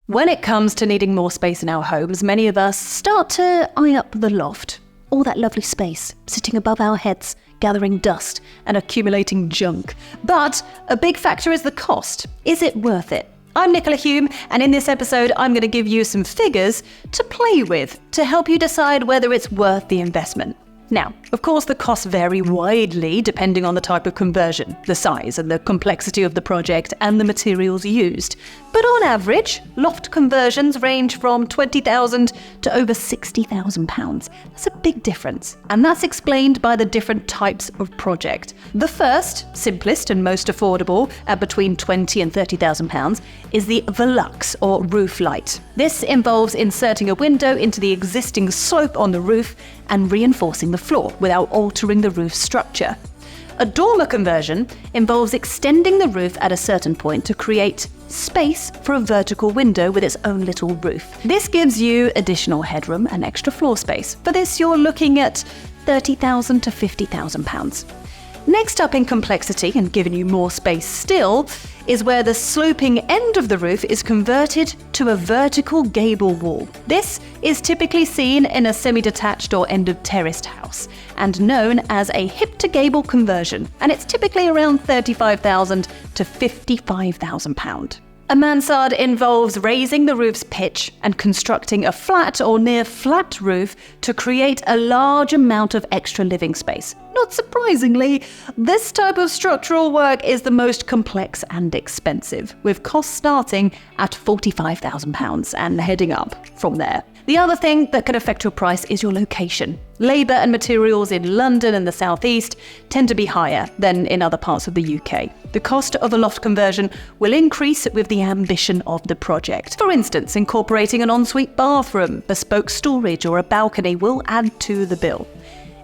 When it comes to needing more space in our homes, many of us start to eye up the loft. All that lovely space sitting above our heads, gathering dust and accumulating junk. But a big factor is the cost. Is it worth it? I'm Nicola Hume, and in this episode, I'm going to give you some figures to play with to help you decide whether it's worth the investment. Now, of course, the costs vary widely depending on the type of conversion, the size and the complexity of the project and the materials used. But on average, loft conversions range from £20,000 to over £60,000. That's a big difference, and that's explained by the different types of project. The first, simplest and most affordable, at between £20,000 and £30,000, is the Velux or roof light. This involves inserting a window into the existing slope on the roof and reinforcing the floor without altering the roof structure. A dormer conversion involves extending the roof at a certain point to create space for a vertical window with its own little roof. This gives you additional headroom and extra floor space. For this, you're looking at £30,000 to £50,000. Next up in complexity, and giving you more space still, is where the sloping end of the roof is converted to a vertical gable wall. This is typically seen in a semi-detached or end-of-terraced house and known as a Hip-to-Gable Conversion, and it's typically around £35,000 to £55,000. A mansard involves raising the roof's pitch and constructing a flat or near flat roof to create a large amount of extra living space. Not surprisingly, this type of structural work is the most complex and expensive, with costs starting at £45,000 and heading up from there. The other thing that can affect your price is your location. Labour and materials in London and the southeast tend to be higher than in other parts of the UK. The cost of a loft conversion will increase with the ambition of the project. For instance, incorporating an ensuite bathroom, bespoke storage or a balcony will add to the bill.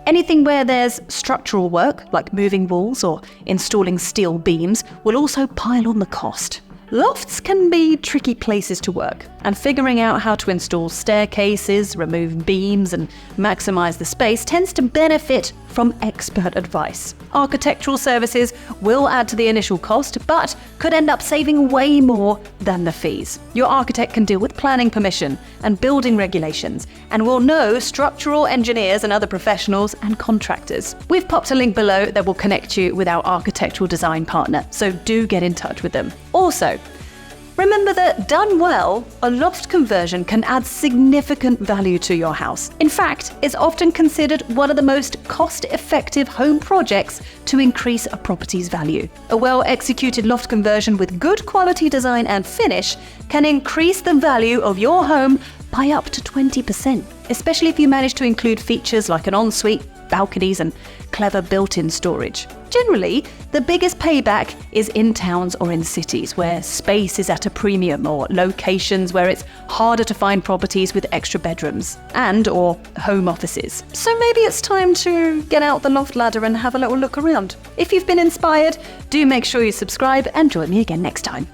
Anything where there's structural work, like moving walls or installing steel beams, will also pile on the cost. Lofts can be tricky places to work, and figuring out how to install staircases, remove beams, and maximize the space tends to benefit from expert advice. Architectural services will add to the initial cost, but could end up saving way more than the fees. Your architect can deal with planning permission and building regulations, and will know structural engineers and other professionals and contractors. We've popped a link below that will connect you with our architectural design partner, so do get in touch with them. Also, remember that done well, a loft conversion can add significant value to your house. In fact, it's often considered one of the most cost-effective home projects to increase a property's value. A well-executed loft conversion with good quality design and finish can increase the value of your home by up to 20%, especially if you manage to include features like an ensuite, balconies, and clever built-in storage. Generally, the biggest payback is in towns or in cities where space is at a premium, or locations where it's harder to find properties with extra bedrooms and or home offices. So maybe it's time to get out the loft ladder and have a little look around. If you've been inspired, do make sure you subscribe and join me again next time.